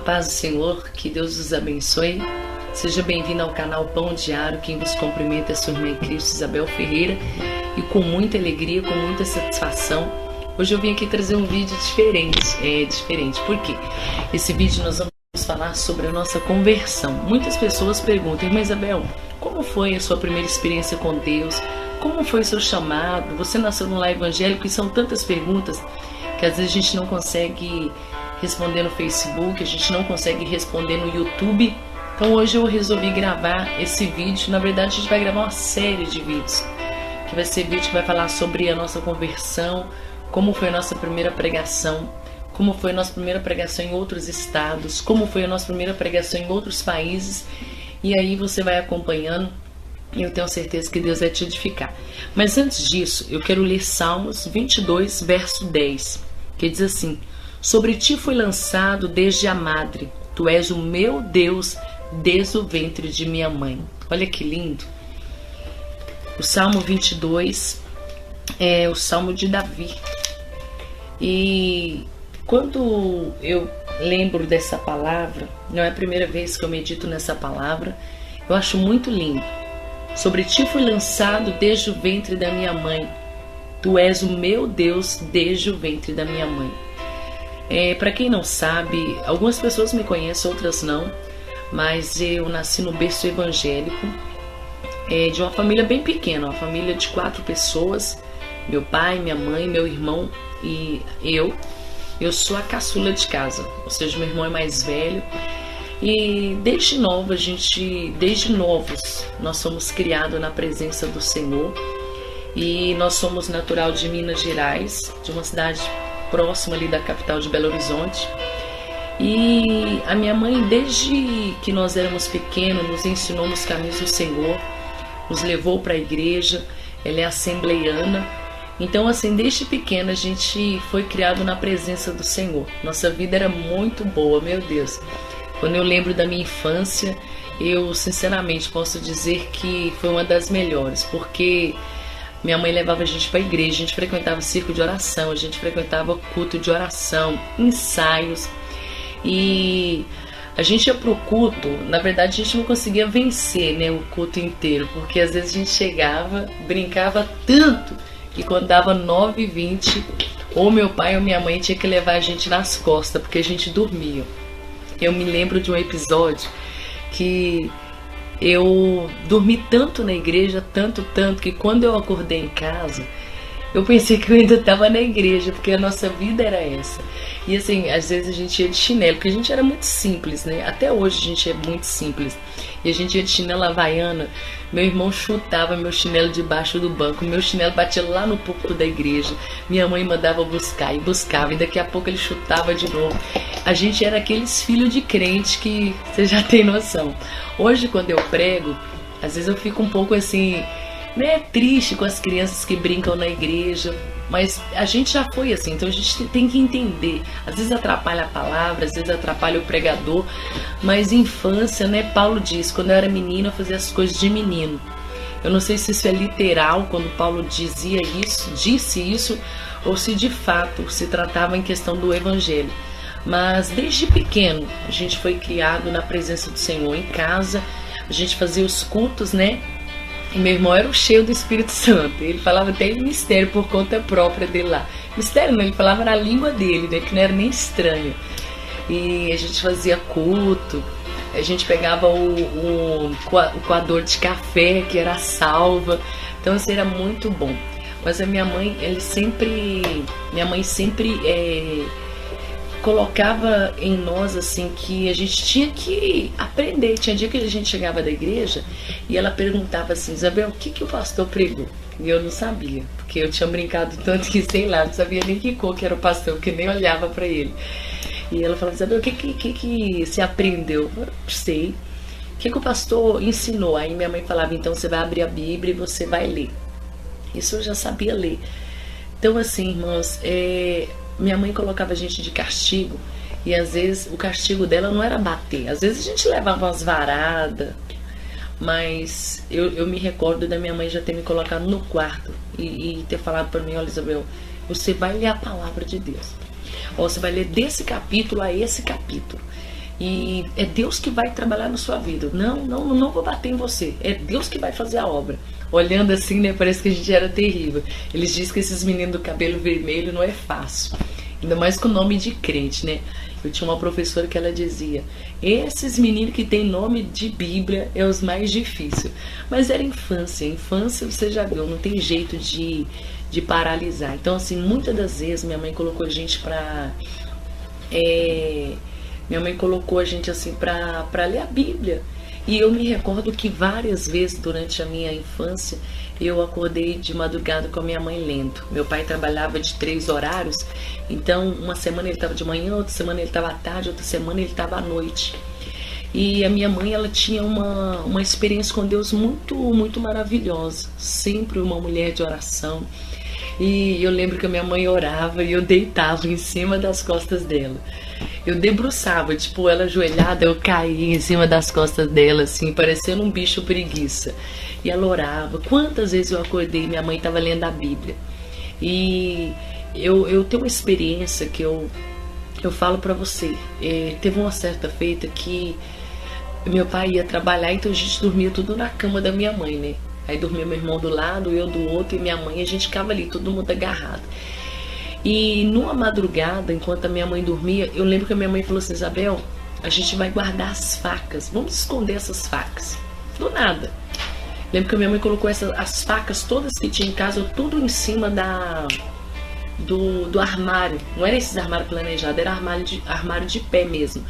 paz do Senhor, que Deus os abençoe. Seja bem-vindo ao canal Pão Diário. Quem vos cumprimenta é sua irmã em Cristo, Isabel Ferreira. E com muita alegria, com muita satisfação, hoje eu vim aqui trazer um vídeo diferente. Por quê? Esse vídeo nós vamos falar sobre a nossa conversão. Muitas pessoas perguntam: irmã Isabel, como foi a sua primeira experiência com Deus? Como foi seu chamado? Você nasceu num lar evangélico? E são tantas perguntas que às vezes a gente não consegue responder no Facebook, a gente não consegue responder no YouTube. Então hoje eu resolvi gravar esse vídeo. Na verdade a gente vai gravar uma série de vídeos, que vai ser vídeo que vai falar sobre a nossa conversão, como foi a nossa primeira pregação, como foi a nossa primeira pregação em outros estados, como foi a nossa primeira pregação em outros países. E aí você vai acompanhando e eu tenho certeza que Deus vai te edificar. Mas antes disso, eu quero ler Salmos 22, verso 10, que diz assim: sobre ti fui lançado desde a madre, tu és o meu Deus desde o ventre de minha mãe. Olha que lindo. O Salmo 22 é o Salmo de Davi. E quando eu lembro dessa palavra, não é a primeira vez que eu medito nessa palavra, eu acho muito lindo. Sobre ti fui lançado desde o ventre da minha mãe, tu és o meu Deus desde o ventre da minha mãe. Para quem não sabe, algumas pessoas me conhecem, outras não, mas eu nasci no berço evangélico, de uma família bem pequena, uma família de 4 pessoas, meu pai, minha mãe, meu irmão e eu. Eu sou a caçula de casa, ou seja, meu irmão é mais velho. E desde novos, nós somos criados na presença do Senhor. E nós somos natural de Minas Gerais, de uma cidade próxima ali da capital de Belo Horizonte. E a minha mãe, desde que nós éramos pequenos, nos ensinou nos caminhos do Senhor, nos levou para a igreja. Ela é assembleiana. Então, assim, desde pequena a gente foi criado na presença do Senhor. Nossa vida era muito boa, meu Deus. Quando eu lembro da minha infância, eu sinceramente posso dizer que foi uma das melhores, porque minha mãe levava a gente para a igreja, a gente frequentava circo de oração, a gente frequentava culto de oração, ensaios, e a gente ia pro culto. Na verdade a gente não conseguia vencer, né, o culto inteiro, porque às vezes a gente chegava, brincava tanto, que quando dava 9h20, ou meu pai ou minha mãe tinha que levar a gente nas costas, porque a gente dormia. Eu me lembro de um episódio que eu dormi tanto na igreja, tanto, que quando eu acordei em casa, eu pensei que eu ainda estava na igreja, porque a nossa vida era essa. E assim, às vezes a gente ia de chinelo, porque a gente era muito simples, né? Até hoje a gente é muito simples. E a gente ia de chinelo havaiana, meu irmão chutava meu chinelo debaixo do banco, meu chinelo batia lá no púlpito da igreja, minha mãe mandava buscar e buscava, e daqui a pouco ele chutava de novo. A gente era aqueles filhos de crente que você já tem noção. Hoje, quando eu prego, às vezes eu fico um pouco assim, né, triste com as crianças que brincam na igreja, mas a gente já foi assim, então a gente tem que entender. Às vezes atrapalha a palavra, às vezes atrapalha o pregador, mas infância, né, Paulo diz, quando eu era menino eu fazia as coisas de menino. Eu não sei se isso é literal, quando Paulo disse isso, ou se de fato se tratava em questão do evangelho. Mas desde pequeno a gente foi criado na presença do Senhor. Em casa a gente fazia os cultos, né? E meu irmão era o cheio do Espírito Santo. Ele falava até em mistério por conta própria dele lá. Mistério não, ele falava na língua dele, né? Que não era nem estranho. E a gente fazia culto. A gente pegava o coador de café, que era a salva. Então isso era muito bom. Mas a minha mãe sempre colocava em nós assim que a gente tinha que aprender. Tinha dia que a gente chegava da igreja e ela perguntava assim: Isabel, o que o pastor pregou? E eu não sabia, porque eu tinha brincado tanto que, sei lá, não sabia nem que cor que era o pastor, porque nem olhava para ele. E ela falava: Isabel, o que você aprendeu? Eu sei. O que o pastor ensinou? Aí minha mãe falava: então você vai abrir a Bíblia e você vai ler. Isso eu já sabia ler. Então assim, irmãos, minha mãe colocava a gente de castigo, e às vezes o castigo dela não era bater, às vezes a gente levava umas varadas, mas eu me recordo da minha mãe já ter me colocado no quarto e ter falado para mim: olha, Isabel, você vai ler a palavra de Deus, ou você vai ler desse capítulo a esse capítulo, E é Deus que vai trabalhar na sua vida. Não vou bater em você. É Deus que vai fazer a obra. Olhando assim, né, parece que a gente era terrível. Eles dizem que esses meninos do cabelo vermelho não é fácil. Ainda mais com o nome de crente, né? Eu tinha uma professora que ela dizia: esses meninos que tem nome de Bíblia é os mais difíceis. Mas era infância. Infância, você já viu, não tem jeito de paralisar. Então, assim, muitas das vezes minha mãe colocou a gente pra... Minha mãe colocou a gente assim pra ler a Bíblia. E eu me recordo que várias vezes durante a minha infância eu acordei de madrugada com a minha mãe lendo. Meu pai trabalhava de 3 horários, então uma semana ele estava de manhã, outra semana ele estava à tarde, outra semana ele estava à noite. E a minha mãe, ela tinha uma experiência com Deus muito, muito maravilhosa. Sempre uma mulher de oração. E eu lembro que a minha mãe orava e eu deitava em cima das costas dela. Eu debruçava, tipo, ela ajoelhada, eu caía em cima das costas dela, assim, parecendo um bicho preguiça. E ela orava. Quantas vezes eu acordei e minha mãe estava lendo a Bíblia. E eu tenho uma experiência que eu falo pra você. Teve uma certa feita que meu pai ia trabalhar, então a gente dormia tudo na cama da minha mãe, né? Aí dormia meu irmão do lado, eu do outro e minha mãe, a gente ficava ali, todo mundo agarrado. E numa madrugada, enquanto a minha mãe dormia, eu lembro que a minha mãe falou assim: Isabel, a gente vai guardar as facas, vamos esconder essas facas. Do nada. Lembro que a minha mãe colocou as facas todas que tinha em casa, tudo em cima do armário. Não era esses armários planejados, era armário de pé mesmo.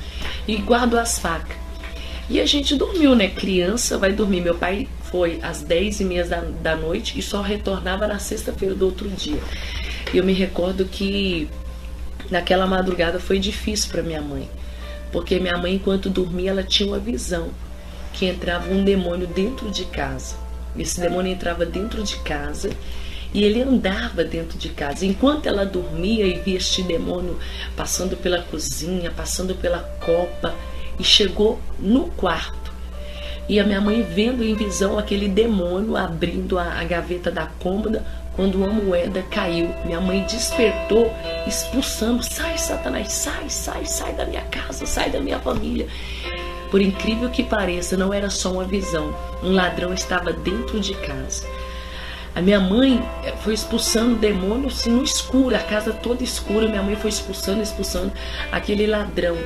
E guardou as facas. E a gente dormiu, né? Criança vai dormir. Meu pai foi às 10h30 da noite e só retornava na sexta-feira do outro dia. E eu me recordo que naquela madrugada foi difícil para minha mãe. Porque minha mãe, enquanto dormia, ela tinha uma visão que entrava um demônio dentro de casa. Esse demônio entrava dentro de casa e ele andava dentro de casa. Enquanto ela dormia e via este demônio passando pela cozinha, passando pela copa, e chegou no quarto. E a minha mãe vendo em visão aquele demônio abrindo a gaveta da cômoda, quando uma moeda caiu. Minha mãe despertou, expulsando: sai, Satanás, sai da minha casa, sai da minha família. Por incrível que pareça, não era só uma visão. Um ladrão estava dentro de casa. A minha mãe foi expulsando o demônio assim, no escuro, a casa toda escura. Minha mãe foi expulsando aquele ladrão.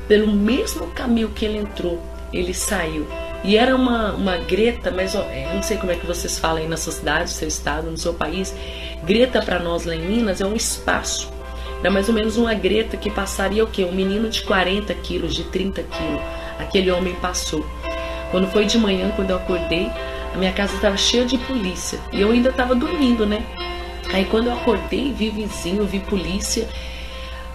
Pelo mesmo caminho que ele entrou, ele saiu. E era uma greta, mas eu não sei como é que vocês falam aí na sua cidade, no seu estado, no seu país. Greta para nós lá em Minas é um espaço. Era mais ou menos uma greta que passaria o quê? Um menino de 40 quilos, de 30 quilos. Aquele homem passou. Quando foi de manhã, quando eu acordei, a minha casa estava cheia de polícia. E eu ainda estava dormindo, né? Aí quando eu acordei, vi vizinho, vi polícia.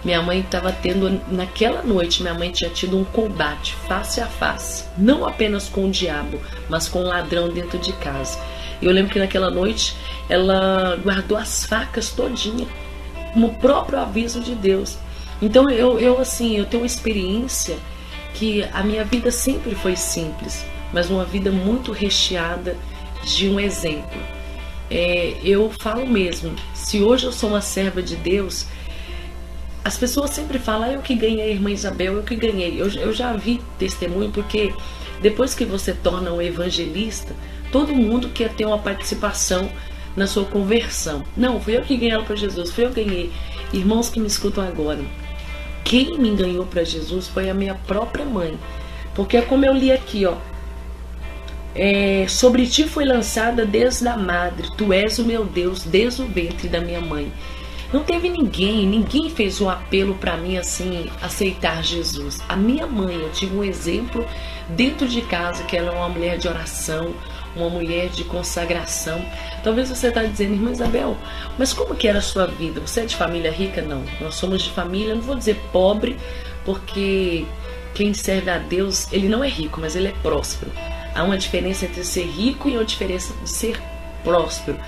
Minha mãe estava tendo, naquela noite, minha mãe tinha tido um combate face a face. Não apenas com o diabo, mas com o ladrão dentro de casa. E eu lembro que naquela noite, ela guardou as facas todinha, no próprio aviso de Deus. Então eu tenho uma experiência que a minha vida sempre foi simples, mas uma vida muito recheada de um exemplo. Eu falo mesmo, se hoje eu sou uma serva de Deus, as pessoas sempre falam: eu que ganhei, a irmã Isabel, eu que ganhei. Eu já vi testemunho, porque depois que você torna um evangelista, todo mundo quer ter uma participação na sua conversão. Não, fui eu que ganhei ela para Jesus, fui eu que ganhei. Irmãos que me escutam agora, quem me ganhou para Jesus foi a minha própria mãe. Porque é como eu li aqui, ó. Sobre ti foi lançada desde a madre, tu és o meu Deus, desde o ventre da minha mãe. Não teve ninguém fez um apelo para mim assim, aceitar Jesus. A minha mãe, eu tive um exemplo dentro de casa, que ela é uma mulher de oração, uma mulher de consagração. Talvez você está dizendo: irmã Isabel, mas como que era a sua vida? Você é de família rica? Não, nós somos de família, não vou dizer pobre, porque quem serve a Deus, ele não é rico, mas ele é próspero. Há uma diferença entre ser rico e uma diferença de ser próspero.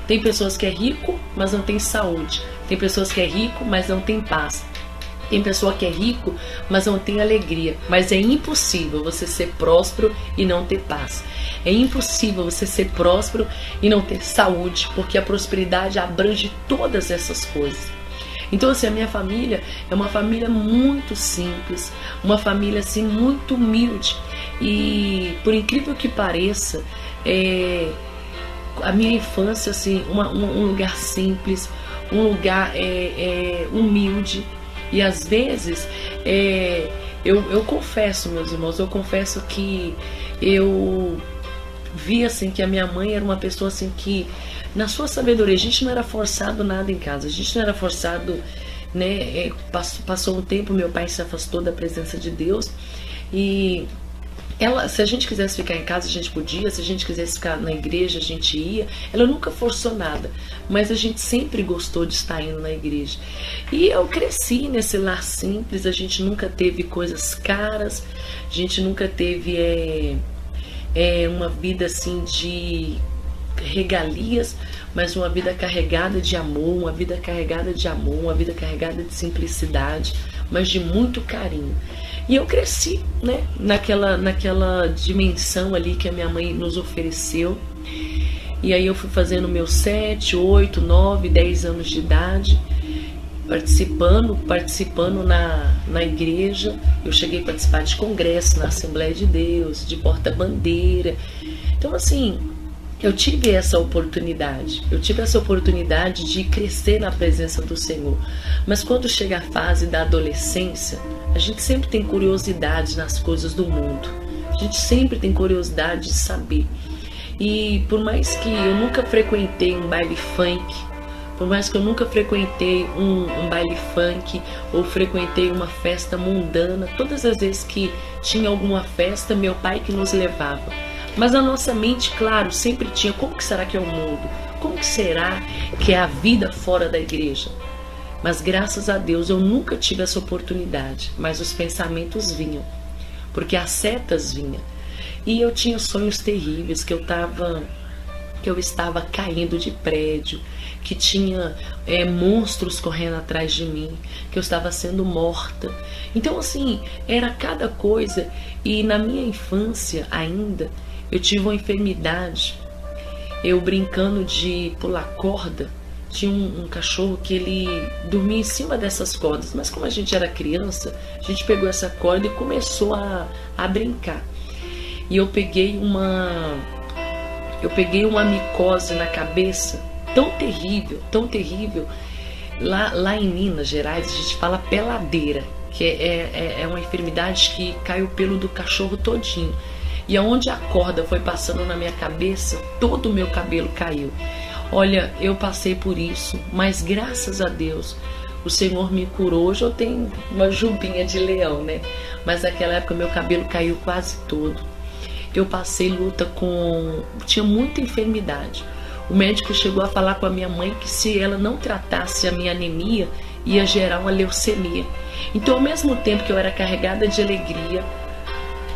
Tem pessoas que é rico, mas não tem saúde. Tem pessoas que é rico, mas não tem paz. Tem pessoa que é rico, mas não tem alegria. Mas é impossível você ser próspero e não ter paz. É impossível você ser próspero e não ter saúde, porque a prosperidade abrange todas essas coisas. Então assim, a minha família é uma família muito simples, uma família assim muito humilde. E por incrível que pareça, a minha infância assim, um lugar simples, um lugar humilde. E às vezes eu confesso, meus irmãos, eu confesso que eu vi assim que a minha mãe era uma pessoa assim que, na sua sabedoria, a gente não era forçado nada em casa, a gente não era forçado, né? Passou um tempo, meu pai se afastou da presença de Deus e se a gente quisesse ficar em casa, a gente podia, se a gente quisesse ficar na igreja, a gente ia. Ela nunca forçou nada, mas a gente sempre gostou de estar indo na igreja. E eu cresci nesse lar simples, a gente nunca teve coisas caras, a gente nunca teve uma vida assim de regalias, mas uma vida carregada de amor, uma vida carregada de amor, uma vida carregada de simplicidade, mas de muito carinho. E eu cresci, né, naquela dimensão ali que a minha mãe nos ofereceu. E aí eu fui fazendo meus 7, 8, 9, 10 anos de idade, participando na igreja. Eu cheguei a participar de congresso na Assembleia de Deus, de porta-bandeira. Então assim, eu tive essa oportunidade de crescer na presença do Senhor. Mas quando chega a fase da adolescência, a gente sempre tem curiosidade nas coisas do mundo. A gente sempre tem curiosidade de saber. E por mais que eu nunca frequentei um baile funk, por mais que eu nunca frequentei um baile funk ou frequentei uma festa mundana, todas as vezes que tinha alguma festa, meu pai que nos levava. Mas na nossa mente, claro, sempre tinha: como que será que é o mundo? Como que será que é a vida fora da igreja? Mas graças a Deus eu nunca tive essa oportunidade, mas os pensamentos vinham, porque as setas vinham. E eu tinha sonhos terríveis, que eu estava caindo de prédio, que tinha monstros correndo atrás de mim, que eu estava sendo morta. Então assim, era cada coisa. E na minha infância ainda, eu tive uma enfermidade. Eu brincando de pular corda, tinha um cachorro que ele dormia em cima dessas cordas. Mas como a gente era criança, a gente pegou essa corda e começou a brincar. E eu peguei uma micose na cabeça, tão terrível. Lá em Minas Gerais a gente fala peladeira, que é uma enfermidade que cai o pelo do cachorro todinho. E aonde a corda foi passando na minha cabeça, todo o meu cabelo caiu. Olha, eu passei por isso, mas graças a Deus o Senhor me curou. Hoje eu tenho uma jubinha de leão, né? Mas naquela época meu cabelo caiu quase todo. Eu passei luta tinha muita enfermidade. O médico chegou a falar com a minha mãe que se ela não tratasse a minha anemia, ia gerar uma leucemia. Então, ao mesmo tempo que eu era carregada de alegria,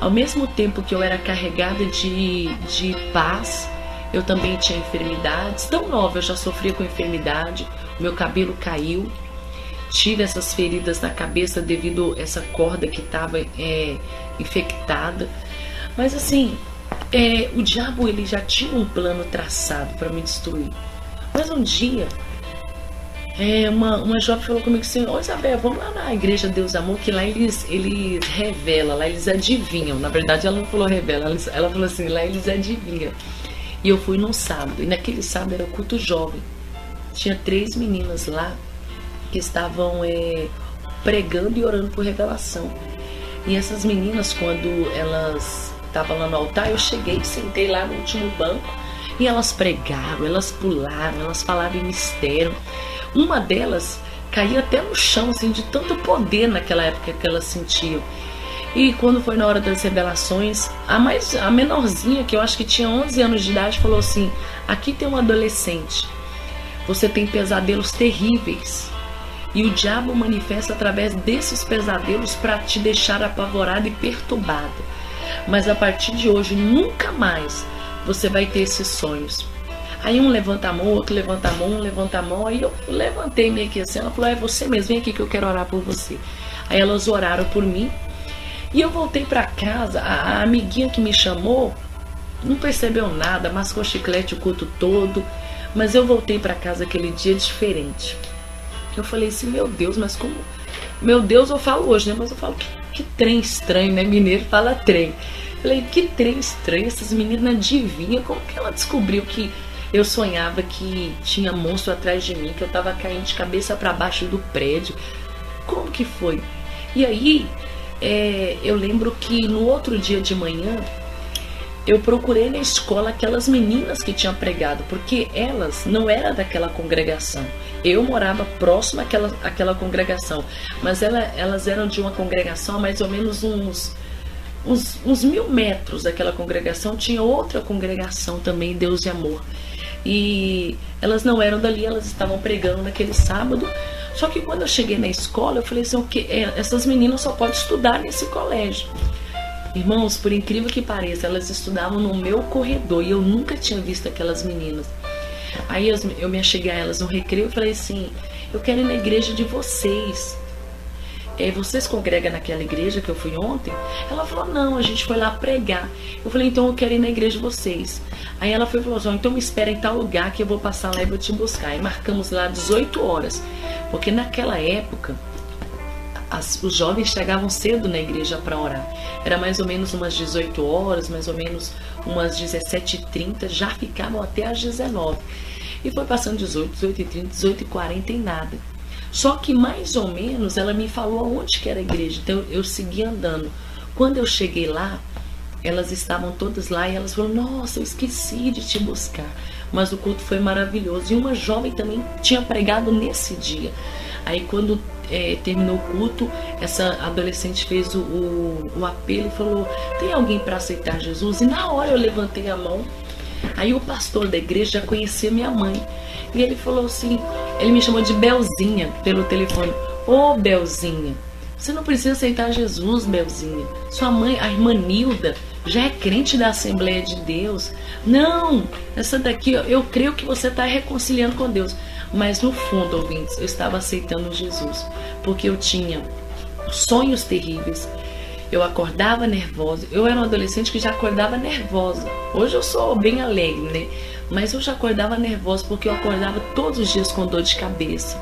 ao mesmo tempo que eu era carregada de paz, eu também tinha enfermidades. Tão nova eu já sofria com enfermidade, o meu cabelo caiu, tive essas feridas na cabeça devido a essa corda que estava infectada. Mas assim, o diabo ele já tinha um plano traçado para me destruir. Mas um dia, uma jovem falou comigo assim: ô Isabel, vamos lá na igreja Deus Amor, que lá eles revelam, lá eles adivinham. Na verdade ela não falou revela, ela falou assim: lá eles adivinham. E eu fui num sábado, e naquele sábado era culto jovem. Tinha 3 meninas lá que estavam pregando e orando por revelação. E essas meninas, quando elas estavam lá no altar, eu cheguei, sentei lá no último banco, e elas pregaram, elas pularam, elas falavam em mistério. Uma delas caía até no chão, assim, de tanto poder naquela época que elas sentiam. E quando foi na hora das revelações, a menorzinha, que eu acho que tinha 11 anos de idade, falou assim: aqui tem um adolescente, você tem pesadelos terríveis, e o diabo manifesta através desses pesadelos para te deixar apavorado e perturbado. Mas a partir de hoje, nunca mais você vai ter esses sonhos. Aí um levanta a mão, outro levanta a mão, um levanta a mão. Aí eu levantei meio que assim. Ela falou: é você mesmo, vem aqui que eu quero orar por você. Aí elas oraram por mim. E eu voltei para casa. A amiguinha que me chamou não percebeu nada, mascou chiclete o culto todo. Mas eu voltei para casa aquele dia diferente. Eu falei assim, meu Deus, mas como... Meu Deus, eu falo hoje, né? Mas eu falo, que trem estranho, né? Mineiro fala trem. Eu falei, que trem estranho, essas meninas adivinham, como que ela descobriu que eu sonhava que tinha monstro atrás de mim, que eu tava caindo de cabeça para baixo do prédio? Como que foi? E aí, eu lembro que no outro dia de manhã, eu procurei na escola aquelas meninas que tinham pregado, porque elas não eram daquela congregação. Eu morava próximo àquela congregação, mas elas eram de uma congregação a mais ou menos uns 1000 metros daquela congregação. Tinha outra congregação também, Deus e Amor. E elas não eram dali, elas estavam pregando naquele sábado. Só que quando eu cheguei na escola, eu falei assim, essas meninas só podem estudar nesse colégio. Irmãos, por incrível que pareça, elas estudavam no meu corredor e eu nunca tinha visto aquelas meninas. Aí eu me acheguei a elas no recreio e falei assim, eu quero ir na igreja de vocês. Vocês congregam naquela igreja que eu fui ontem? Ela falou, não, a gente foi lá pregar. Eu falei, então eu quero ir na igreja de vocês. Aí ela foi e falou assim, então me espera em tal lugar que eu vou passar lá e vou te buscar. E marcamos lá 18 horas, porque naquela época os jovens chegavam cedo na igreja para orar. Era mais ou menos umas 18 horas, mais ou menos umas 17h30, já ficavam até às 19. E foi passando 18, 18h30, 18h40 e nada. Só que mais ou menos ela me falou aonde que era a igreja, então eu segui andando. Quando eu cheguei lá, elas estavam todas lá e elas falaram, nossa, eu esqueci de te buscar. Mas o culto foi maravilhoso. E uma jovem também tinha pregado nesse dia. Aí quando terminou o culto, essa adolescente fez o apelo e falou, tem alguém para aceitar Jesus? E na hora eu levantei a mão. Aí o pastor da igreja já conhecia minha mãe. E ele falou assim, ele me chamou de Belzinha pelo telefone. Ô Belzinha, você não precisa aceitar Jesus, Belzinha. Sua mãe, a irmã Nilda, já é crente da Assembleia de Deus. Não, essa daqui, eu creio que você está reconciliando com Deus. Mas no fundo, ouvintes, eu estava aceitando Jesus. Porque eu tinha sonhos terríveis. Eu acordava nervosa. Eu era uma adolescente que já acordava nervosa. Hoje eu sou bem alegre, né? Mas eu já acordava nervosa porque eu acordava todos os dias com dor de cabeça.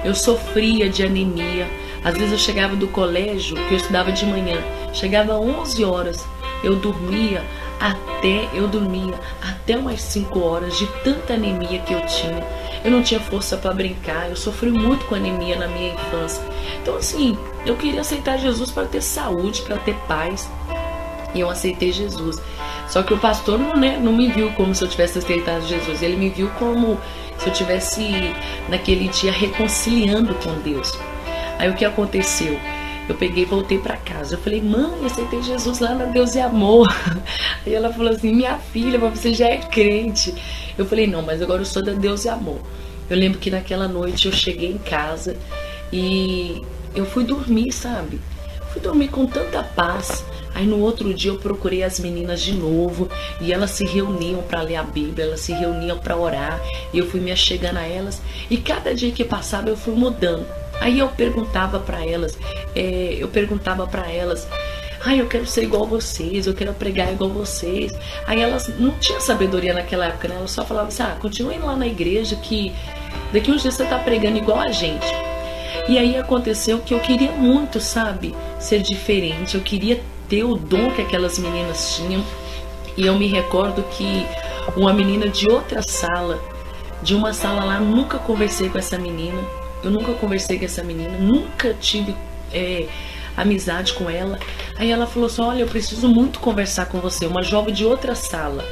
Eu sofria de anemia. Às vezes eu chegava do colégio, que eu estudava de manhã, chegava às 11 horas, eu dormia até umas 5 horas de tanta anemia que eu tinha. Eu não tinha força para brincar, eu sofri muito com anemia na minha infância. Então assim, eu queria aceitar Jesus para ter saúde, para ter paz. E eu aceitei Jesus. Só que o pastor não me viu como se eu tivesse aceitado Jesus. Ele me viu como se eu tivesse naquele dia reconciliando com Deus. Aí o que aconteceu? Eu peguei e voltei para casa. Eu falei, mãe, eu aceitei Jesus lá na Deus e Amor. Aí ela falou assim, minha filha, mas você já é crente. Eu falei, não, mas agora eu sou da Deus e Amor. Eu lembro que naquela noite eu cheguei em casa e eu fui dormir, sabe? Fui dormir com tanta paz. Aí no outro dia eu procurei as meninas de novo e elas se reuniam para ler a Bíblia, elas se reuniam para orar e eu fui me achegando a elas e cada dia que passava eu fui mudando. Aí eu perguntava para elas, eu quero ser igual a vocês, eu quero pregar igual a vocês. Aí elas não tinham sabedoria naquela época, né? Elas só falavam assim, continuem lá na igreja que daqui uns dias você tá pregando igual a gente. E aí aconteceu que eu queria muito, sabe, ser diferente, eu queria ter o dom que aquelas meninas tinham. E eu me recordo que uma menina de outra sala, de uma sala lá, nunca conversei com essa menina. Eu nunca conversei com essa menina, nunca tive amizade com ela. Aí ela falou assim, olha, eu preciso muito conversar com você. Uma jovem de outra sala.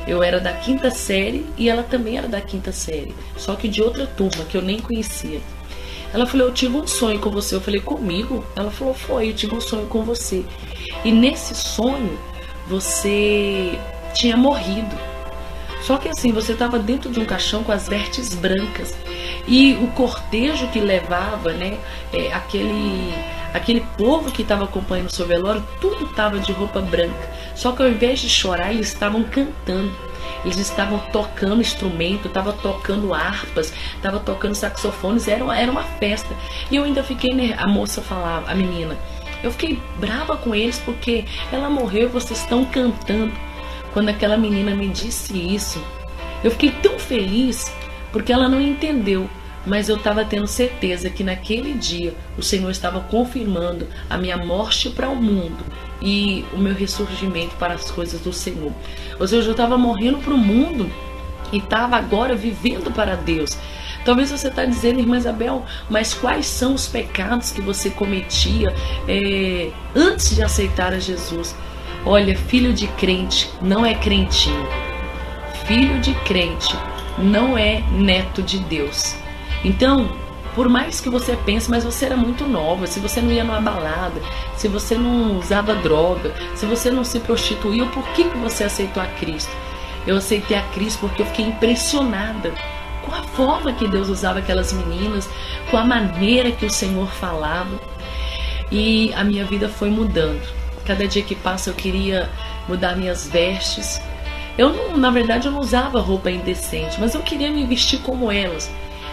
Eu era da 5ª série e ela também era da 5ª série. Só que de outra turma, que eu nem conhecia. Ela falou, eu tive um sonho com você. Eu falei, comigo? Ela falou, foi, eu tive um sonho com você. E nesse sonho, você tinha morrido. Só que assim, você estava dentro de um caixão com as vestes brancas. E o cortejo que levava, né, aquele povo que estava acompanhando o seu velório, tudo estava de roupa branca. Só que ao invés de chorar, eles estavam cantando. Eles estavam tocando instrumento, estavam tocando harpas, estavam tocando saxofones, era uma festa. E eu ainda fiquei, né, a moça falava, a menina, eu fiquei brava com eles porque ela morreu e vocês estão cantando. Quando aquela menina me disse isso, eu fiquei tão feliz porque ela não entendeu. mas eu estava tendo certeza que naquele dia o Senhor estava confirmando a minha morte para o mundo e o meu ressurgimento para as coisas do Senhor. Ou seja, eu estava morrendo para o mundo e estava agora vivendo para Deus. Talvez você está dizendo, irmã Isabel, mas quais são os pecados que você cometia antes de aceitar a Jesus? Olha, filho de crente não é crentinho. Filho de crente não é neto de Deus. Então, por mais que você pense, mas você era muito nova, se você não ia numa balada, se você não usava droga, se você não se prostituía, por que você aceitou a Cristo? Eu aceitei a Cristo porque eu fiquei impressionada com a forma que Deus usava aquelas meninas, com a maneira que o Senhor falava, e a minha vida foi mudando. Cada dia que passa eu queria mudar minhas vestes. Na verdade eu não usava roupa indecente, mas eu queria me vestir como elas.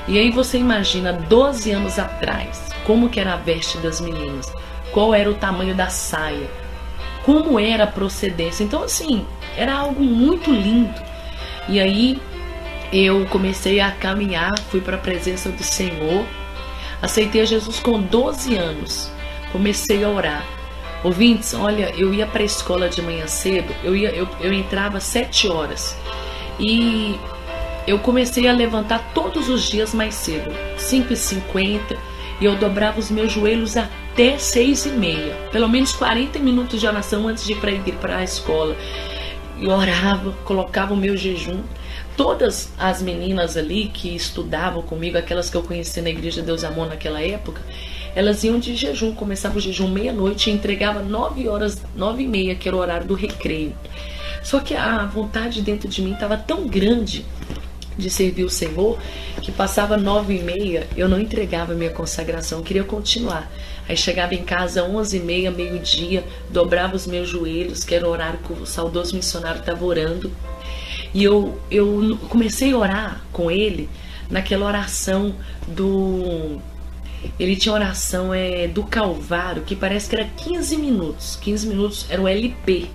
E aí você imagina 12 anos atrás, como que era a veste das meninas, qual era o tamanho da saia, como era a procedência. Então assim, era algo muito lindo. E aí eu comecei a caminhar, fui para a presença do Senhor, aceitei a Jesus com 12 anos, comecei a orar. Ouvintes, olha, eu ia para a escola de manhã cedo, eu entrava às 7 horas e eu comecei a levantar todos os dias mais cedo, 5h50, e eu dobrava os meus joelhos até 6h30, pelo menos 40 minutos de oração antes de ir para a escola. Eu orava, colocava o meu jejum. Todas as meninas ali que estudavam comigo, aquelas que eu conheci na Igreja Deus Amor naquela época, elas iam de jejum, começava o jejum meia-noite e entregava 9h, 9h30, que era o horário do recreio. Só que a vontade dentro de mim estava tão grande de servir o Senhor, que passava 9h30, eu não entregava minha consagração, queria continuar. Aí chegava em casa 11h30, meio-dia, dobrava os meus joelhos, que era o horário que o saudoso missionário estava orando. E eu comecei a orar com ele naquela oração do... Ele tinha oração do Calvário, que parece que era 15 minutos. 15 minutos era o LP.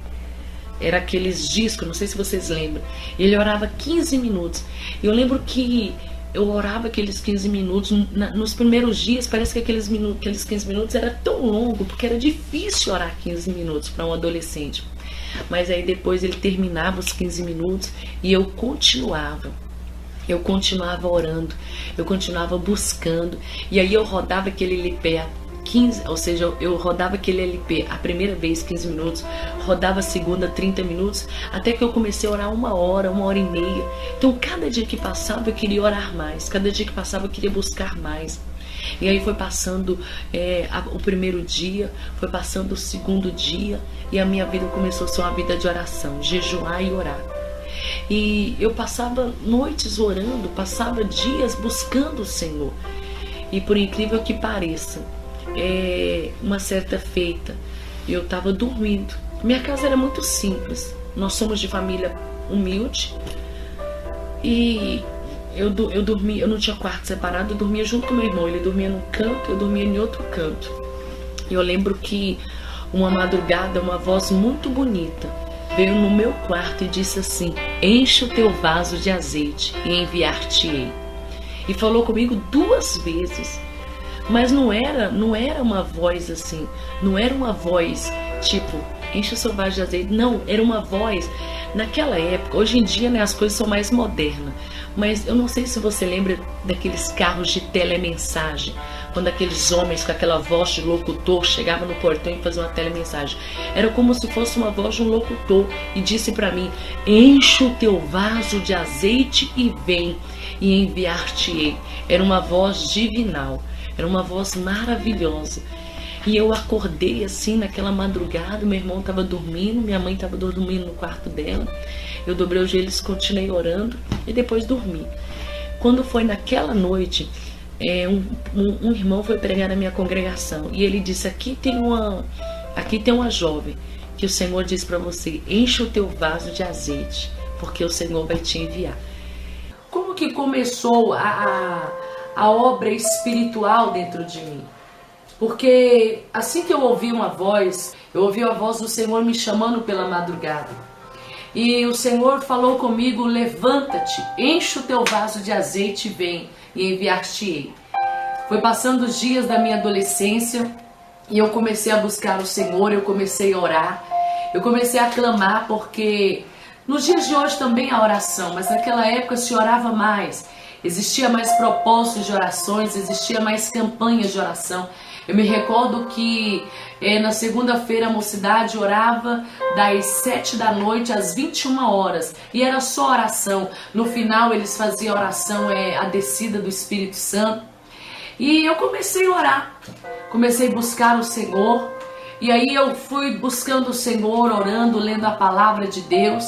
Era aqueles discos, não sei se vocês lembram. Ele orava 15 minutos. Eu lembro que eu orava aqueles 15 minutos. Nos primeiros dias, parece que aqueles 15 minutos era tão longo, porque era difícil orar 15 minutos para um adolescente. Mas aí depois ele terminava os 15 minutos e eu continuava. Eu continuava orando, eu continuava buscando. E aí eu rodava aquele LP 15, ou seja, eu rodava aquele LP a primeira vez 15 minutos, rodava a segunda 30 minutos, até que eu comecei a orar 1h e meia. Então cada dia que passava eu queria orar mais, cada dia que passava eu queria buscar mais. E aí foi passando o primeiro dia, foi passando o segundo dia, e a minha vida começou a ser uma vida de oração, jejuar e orar. E eu passava noites orando, passava dias buscando o Senhor. E por incrível que pareça, uma certa feita, eu estava dormindo. Minha casa era muito simples, nós somos de família humilde. E eu dormia, eu não tinha quarto separado, eu dormia junto com meu irmão. Ele dormia num canto, eu dormia em outro canto. E eu lembro que uma madrugada, uma voz muito bonita veio no meu quarto e disse assim: enche o teu vaso de azeite e enviar-te-ei. E falou comigo 2 vezes. Mas não era uma voz assim, não era uma voz tipo, enche o seu vaso de azeite. Não, era uma voz, naquela época, hoje em dia, né, as coisas são mais modernas. Mas eu não sei se você lembra daqueles carros de telemensagem, quando aqueles homens com aquela voz de locutor chegavam no portão e faziam uma telemensagem. Era como se fosse uma voz de um locutor e disse para mim: enche o teu vaso de azeite e vem, e enviar-te-ei. Era uma voz divinal, era uma voz maravilhosa. E eu acordei assim naquela madrugada, meu irmão estava dormindo, minha mãe estava dormindo no quarto dela. Eu dobrei os joelhos, continuei orando e depois dormi. Quando foi naquela noite, um irmão foi pregar na minha congregação e ele disse: aqui tem uma jovem que o Senhor diz para você: enche o teu vaso de azeite, porque o Senhor vai te enviar. Como que começou a obra espiritual dentro de mim? Porque assim que eu ouvi uma voz, eu ouvi a voz do Senhor me chamando pela madrugada. E o Senhor falou comigo: levanta-te, enche o teu vaso de azeite e vem. e enviar-te-ei. Foi passando os dias da minha adolescência e eu comecei a buscar o Senhor, eu comecei a orar, eu comecei a clamar, porque nos dias de hoje também há oração, mas naquela época se orava mais, existia mais propósitos de orações, existia mais campanhas de oração. Eu me recordo que na segunda-feira a mocidade orava das 7 da noite às 21 horas e era só oração. No final eles faziam a oração, a descida do Espírito Santo. E eu comecei a orar, comecei a buscar o Senhor. E aí eu fui buscando o Senhor, orando, lendo a palavra de Deus.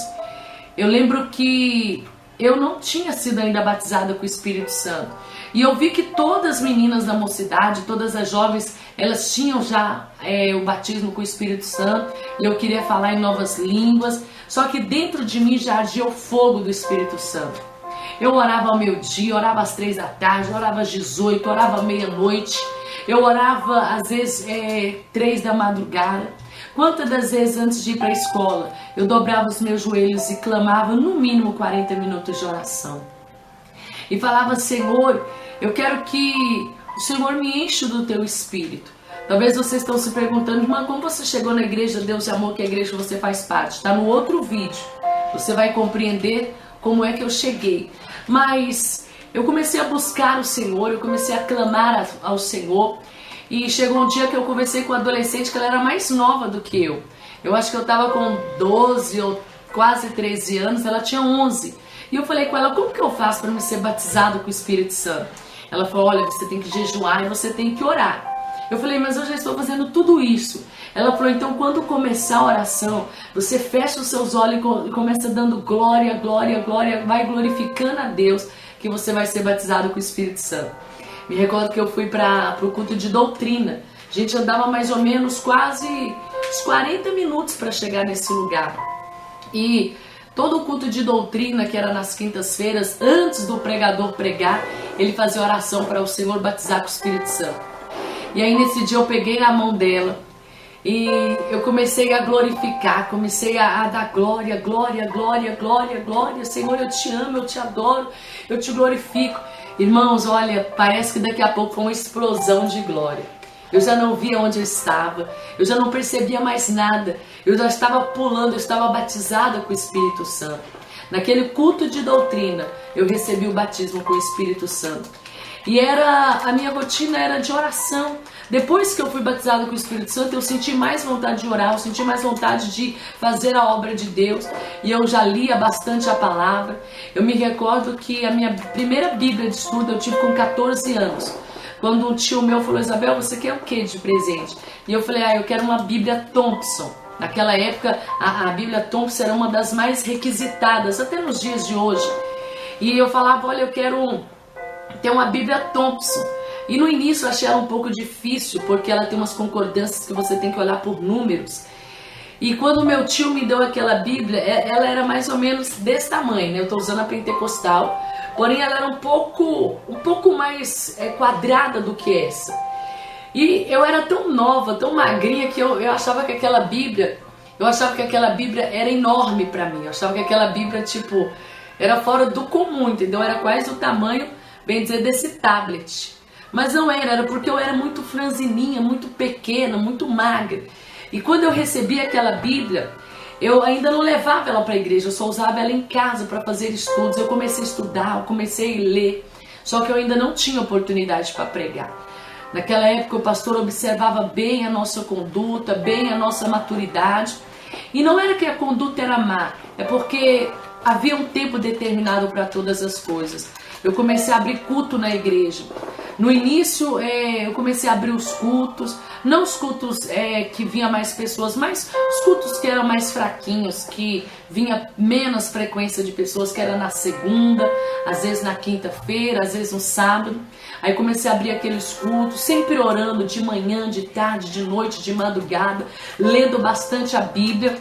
Eu lembro que eu não tinha sido ainda batizada com o Espírito Santo. E eu vi que todas as meninas da mocidade, todas as jovens, elas tinham já o batismo com o Espírito Santo. E eu queria falar em novas línguas. Só que dentro de mim já ardia o fogo do Espírito Santo. Eu orava ao meio-dia, orava às 3 da tarde, orava às 18, orava à meia-noite. Eu orava às vezes 3 da madrugada. Quantas das vezes antes de ir para a escola, eu dobrava os meus joelhos e clamava no mínimo 40 minutos de oração. E falava: Senhor, eu quero que o Senhor me enche do teu Espírito. Talvez vocês estão se perguntando: irmã, como você chegou na igreja Deus e Amor, que é a igreja que você faz parte? Está no outro vídeo. Você vai compreender como é que eu cheguei. Mas eu comecei a buscar o Senhor, eu comecei a clamar ao Senhor. E chegou um dia que eu conversei com uma adolescente que ela era mais nova do que eu. Eu acho que eu estava com 12 ou quase 13 anos, ela tinha 11. E eu falei com ela: como que eu faço para me ser batizado com o Espírito Santo? Ela falou: olha, você tem que jejuar e você tem que orar. Eu falei: mas eu já estou fazendo tudo isso. Ela falou: então quando começar a oração, você fecha os seus olhos e começa dando glória, glória, glória, vai glorificando a Deus, que você vai ser batizado com o Espírito Santo. Me recordo que eu fui para o culto de doutrina. A gente andava mais ou menos quase uns 40 minutos para chegar nesse lugar. E todo o culto de doutrina, que era nas quintas-feiras, antes do pregador pregar, ele fazia oração para o Senhor batizar com o Espírito Santo. E aí nesse dia eu peguei na mão dela e eu comecei a glorificar, comecei a dar glória, glória, glória, glória, glória. Senhor, eu te amo, eu te adoro, eu te glorifico. Irmãos, olha, parece que daqui a pouco foi uma explosão de glória. Eu já não via onde eu estava, eu já não percebia mais nada. Eu já estava pulando, eu estava batizada com o Espírito Santo. Naquele culto de doutrina, eu recebi o batismo com o Espírito Santo. E a minha rotina era de oração. Depois que eu fui batizada com o Espírito Santo, eu senti mais vontade de orar, eu senti mais vontade de fazer a obra de Deus. E eu já lia bastante a palavra. Eu me recordo que a minha primeira Bíblia de estudo eu tive com 14 anos. Quando um tio meu falou: Isabel, você quer o que de presente? E eu falei: eu quero uma Bíblia Thompson. Naquela época, a Bíblia Thompson era uma das mais requisitadas, até nos dias de hoje. E eu falava: olha, eu quero ter uma Bíblia Thompson. E no início eu achei ela um pouco difícil, porque ela tem umas concordâncias que você tem que olhar por números. E quando meu tio me deu aquela Bíblia, ela era mais ou menos desse tamanho, né? Eu estou usando a pentecostal, porém ela era um pouco mais quadrada do que essa. E eu era tão nova, tão magrinha, que eu achava que aquela Bíblia, era enorme para mim. Eu achava que aquela Bíblia, era fora do comum, entendeu? Era quase o tamanho, bem dizer, desse tablet. Mas não era porque eu era muito franzininha, muito pequena, muito magra. E quando eu recebi aquela Bíblia, eu ainda não levava ela para a igreja, eu só usava ela em casa para fazer estudos. Eu comecei a estudar, eu comecei a ler, só que eu ainda não tinha oportunidade para pregar. Naquela época o pastor observava bem a nossa conduta, bem a nossa maturidade. E não era que a conduta era má, é porque havia um tempo determinado para todas as coisas. Eu comecei a abrir culto na igreja. No início eu comecei a abrir os cultos, não os cultos que vinha mais pessoas, mas os cultos que eram mais fraquinhos, que vinha menos frequência de pessoas, que era na segunda, às vezes na quinta-feira, às vezes no sábado. Aí comecei a abrir aqueles cultos, sempre orando de manhã, de tarde, de noite, de madrugada, lendo bastante a Bíblia.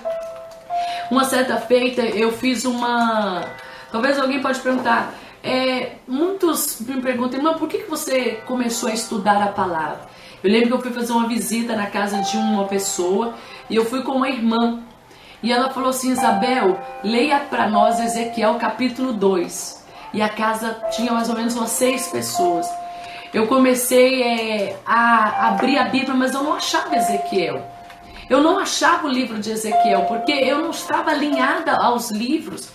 Uma certa feita eu fiz uma... Talvez alguém pode perguntar... muitos me perguntam: irmã, por que você começou a estudar a palavra? Eu lembro que eu fui fazer uma visita na casa de uma pessoa e eu fui com uma irmã e ela falou assim: Isabel, leia para nós Ezequiel capítulo 2. e a casa tinha mais ou menos umas 6 pessoas. Eu comecei a abrir a Bíblia, mas eu não achava Ezequiel. Eu não achava o livro de Ezequiel, porque eu não estava alinhada aos livros.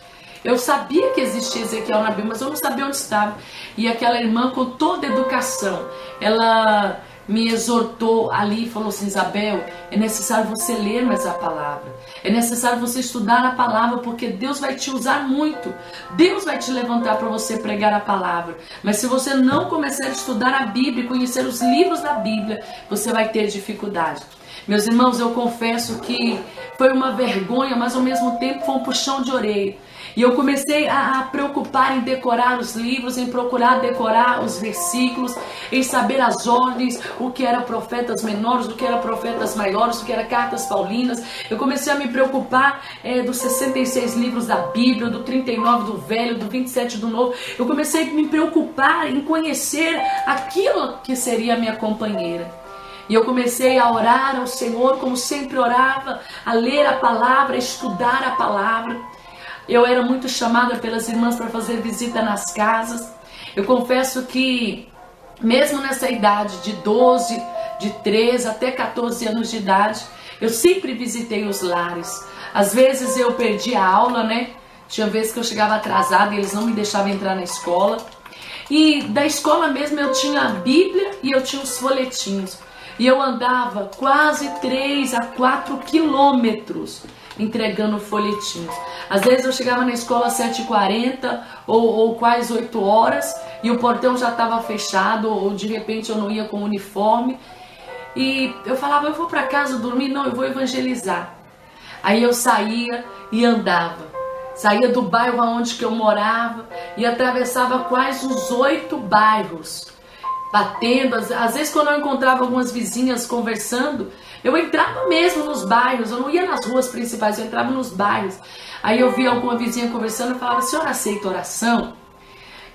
Eu sabia que existia Ezequiel na Bíblia, mas eu não sabia onde estava. E aquela irmã, com toda a educação, ela me exortou ali e falou assim: Isabel, é necessário você ler mais a palavra. É necessário você estudar a palavra, porque Deus vai te usar muito. Deus vai te levantar para você pregar a palavra. Mas se você não começar a estudar a Bíblia, conhecer os livros da Bíblia, você vai ter dificuldade. Meus irmãos, eu confesso que foi uma vergonha, mas ao mesmo tempo foi um puxão de orelha. E eu comecei a preocupar em decorar os livros, em procurar decorar os versículos, em saber as ordens, o que era profetas menores, o que era profetas maiores, o que era cartas paulinas. Eu comecei a me preocupar dos 66 livros da Bíblia, do 39 do Velho, do 27 do Novo. Eu comecei a me preocupar em conhecer aquilo que seria a minha companheira. E eu comecei a orar ao Senhor, como sempre orava, a ler a palavra, a estudar a palavra. Eu era muito chamada pelas irmãs para fazer visita nas casas. Eu confesso que, mesmo nessa idade de 12, de 13 até 14 anos de idade, eu sempre visitei os lares. Às vezes eu perdia a aula, né? Tinha vezes que eu chegava atrasada e eles não me deixavam entrar na escola. E da escola mesmo eu tinha a Bíblia e eu tinha os folhetinhos. E eu andava quase 3 a 4 quilômetros entregando folhetinhos. Às vezes eu chegava na escola às 7h40 ou quase 8 horas e o portão já estava fechado, ou de repente eu não ia com uniforme. E eu falava: eu vou para casa dormir? Não, eu vou evangelizar. Aí eu saía e andava. Saía do bairro onde que eu morava e atravessava quase uns 8 bairros. Batendo, às vezes quando eu encontrava algumas vizinhas conversando, eu entrava mesmo nos bairros, eu não ia nas ruas principais, eu entrava nos bairros. Aí eu via alguma vizinha conversando e falava: a senhora aceita oração?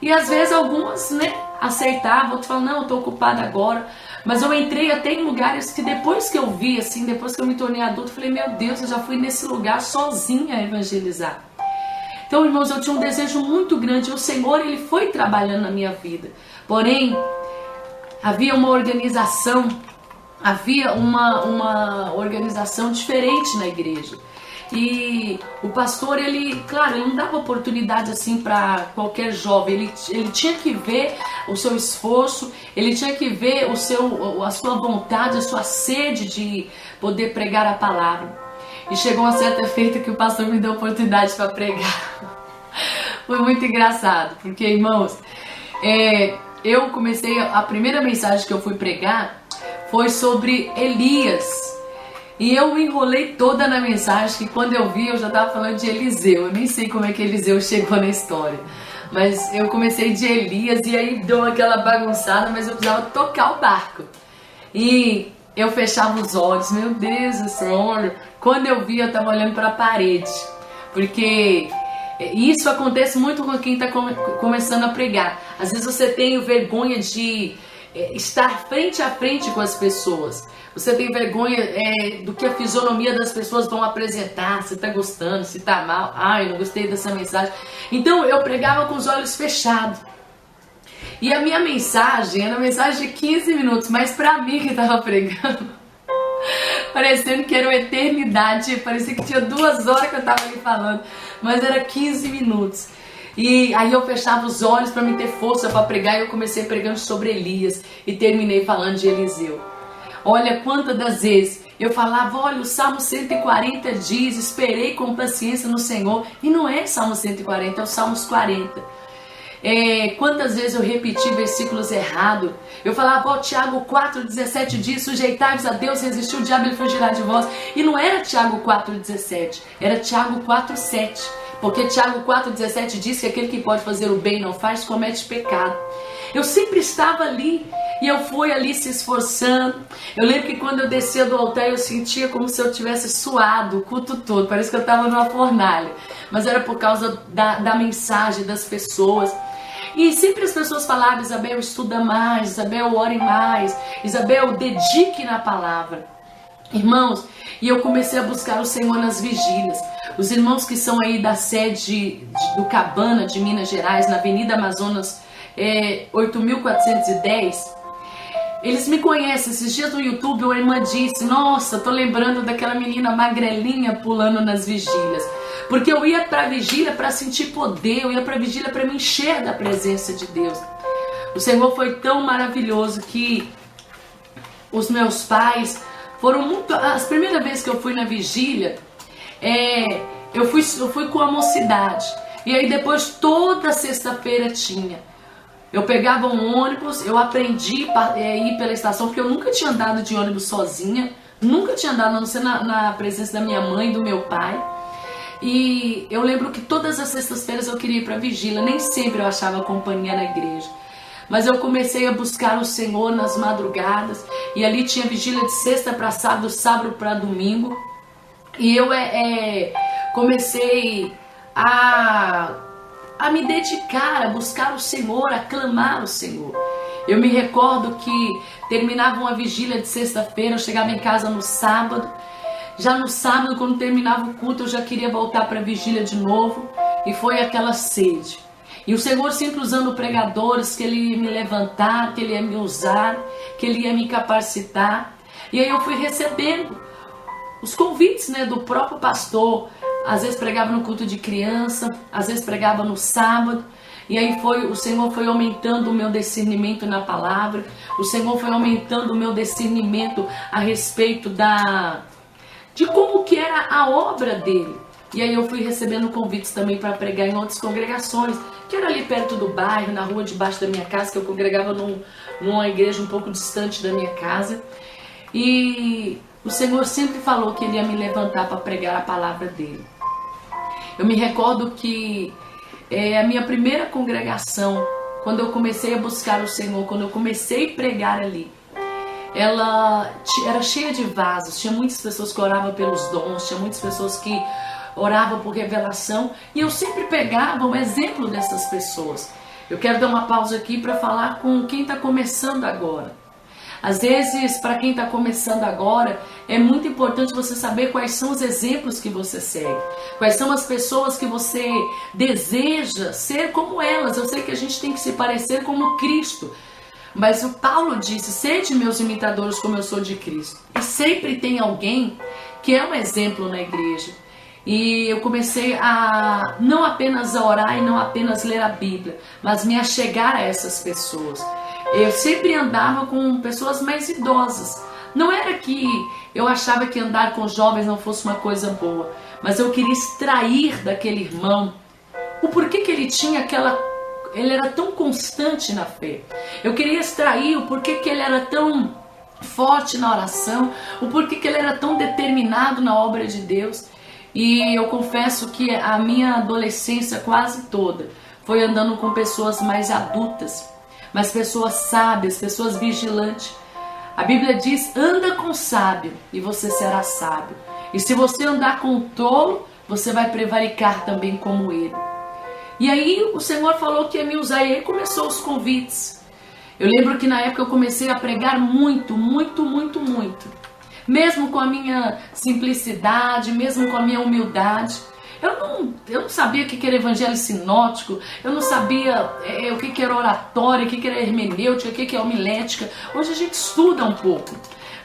E às vezes algumas, né, aceitavam, outras falavam: não, eu estou ocupada agora. Mas eu entrei até em lugares que depois que eu vi, assim, depois que eu me tornei adulto, eu falei: meu Deus, eu já fui nesse lugar sozinha a evangelizar. Então, irmãos, eu tinha um desejo muito grande, o Senhor, Ele foi trabalhando na minha vida. Porém, havia uma organização, uma organização diferente na igreja. E o pastor, ele não dava oportunidade assim para qualquer jovem. Ele tinha que ver o seu esforço, ele tinha que ver a sua vontade, a sua sede de poder pregar a palavra. E chegou uma certa feita que o pastor me deu oportunidade para pregar. Foi muito engraçado, porque, irmãos, eu comecei, a primeira mensagem que eu fui pregar foi sobre Elias. E eu me enrolei toda na mensagem, que quando eu vi eu já estava falando de Eliseu. Eu nem sei como é que Eliseu chegou na história. Mas eu comecei de Elias e aí deu aquela bagunçada, mas eu precisava tocar o barco. E eu fechava os olhos, meu Deus do céu, olha. Quando eu vi eu estava olhando para a parede. Porque isso acontece muito com quem está começando a pregar. Às vezes você tem vergonha de estar frente a frente com as pessoas. Você tem vergonha do que a fisionomia das pessoas vão apresentar, se está gostando, se está mal. Ai, não gostei dessa mensagem. Então eu pregava com os olhos fechados. E a minha mensagem era uma mensagem de 15 minutos, mas para mim que estava pregando, parecendo que era uma eternidade, parecia que tinha 2 horas que eu estava ali falando, mas era 15 minutos. E aí eu fechava os olhos para me ter força para pregar e eu comecei pregando sobre Elias e terminei falando de Eliseu. Olha quantas das vezes eu falava: olha, o Salmo 140 diz: esperei com paciência no Senhor. E não é Salmo 140, é o Salmos 40. Quantas vezes eu repeti versículos errados. Eu falava: Tiago 4,17 diz: sujeitai-vos a Deus, resistiu o diabo, ele fugirá de vós. E não era Tiago 4,17, era Tiago 4,7. Porque Tiago 4,17 diz que aquele que pode fazer o bem e não faz, comete pecado. Eu sempre estava ali e eu fui ali se esforçando. Eu lembro que quando eu descia do altar eu sentia como se eu tivesse suado o culto todo. Parece que eu estava numa fornalha. Mas era por causa da mensagem das pessoas. E sempre as pessoas falavam: Isabel, estuda mais, Isabel, ore mais, Isabel, dedique na palavra. Irmãos, e eu comecei a buscar o Senhor nas vigílias. Os irmãos que são aí da sede do Cabana, de Minas Gerais, na Avenida Amazonas 8410, eles me conhecem. Esses dias no YouTube uma irmã disse: nossa, tô lembrando daquela menina magrelinha pulando nas vigílias. Porque eu ia pra vigília para sentir poder, eu ia pra vigília para me encher da presença de Deus. O Senhor foi tão maravilhoso que os meus pais foram muito... As primeiras vezes que eu fui na vigília, eu fui com a mocidade. E aí depois toda sexta-feira tinha. Eu pegava um ônibus, eu aprendi a ir pela estação, porque eu nunca tinha andado de ônibus sozinha. Nunca tinha andado, a não ser na presença da minha mãe e do meu pai. E eu lembro que todas as sextas-feiras eu queria ir para vigília. Nem sempre eu achava companhia na igreja. Mas eu comecei a buscar o Senhor nas madrugadas. E ali tinha vigília de sexta para sábado, sábado para domingo. E eu comecei a me dedicar, a buscar o Senhor, a clamar o Senhor. Eu me recordo que terminava uma vigília de sexta-feira, eu chegava em casa no sábado. Já no sábado, quando terminava o culto, eu já queria voltar para a vigília de novo. E foi aquela sede. E o Senhor sempre usando pregadores, que Ele ia me levantar, que Ele ia me usar, que Ele ia me capacitar. E aí eu fui recebendo os convites, né, do próprio pastor. Às vezes pregava no culto de criança, às vezes pregava no sábado. E aí o Senhor foi aumentando o meu discernimento na palavra. O Senhor foi aumentando o meu discernimento a respeito de como que era a obra dele. E aí eu fui recebendo convites também para pregar em outras congregações, que era ali perto do bairro, na rua debaixo da minha casa, que eu congregava numa igreja um pouco distante da minha casa. E o Senhor sempre falou que Ele ia me levantar para pregar a palavra dele. Eu me recordo que a minha primeira congregação, quando eu comecei a buscar o Senhor, quando eu comecei a pregar ali, ela era cheia de vasos. Tinha muitas pessoas que oravam pelos dons, tinha muitas pessoas que oravam por revelação, e eu sempre pegava um exemplo dessas pessoas. Eu quero dar uma pausa aqui para falar com quem está começando agora. Às vezes, para quem está começando agora, é muito importante você saber quais são os exemplos que você segue, quais são as pessoas que você deseja ser como elas. Eu sei que a gente tem que se parecer como Cristo, mas o Paulo disse: sede meus imitadores como eu sou de Cristo. E sempre tem alguém que é um exemplo na igreja. E eu comecei a não apenas a orar e não apenas ler a Bíblia, mas me achegar a essas pessoas. Eu sempre andava com pessoas mais idosas. Não era que eu achava que andar com jovens não fosse uma coisa boa, mas eu queria extrair daquele irmão o porquê que ele tinha ele era tão constante na fé. Eu queria extrair o porquê que ele era tão forte na oração, o porquê que ele era tão determinado na obra de Deus. E eu confesso que a minha adolescência quase toda foi andando com pessoas mais adultas, mas pessoas sábias, pessoas vigilantes. A Bíblia diz: anda com o sábio e você será sábio. E se você andar com o tolo, você vai prevaricar também como ele. E aí o Senhor falou que ia me usar, e aí começou os convites. Eu lembro que na época eu comecei a pregar muito. Mesmo com a minha simplicidade, mesmo com a minha humildade. Eu não sabia o que era evangelho sinótico, eu não sabia o que era oratória, o que era hermenêutica, o que é homilética. Hoje a gente estuda um pouco,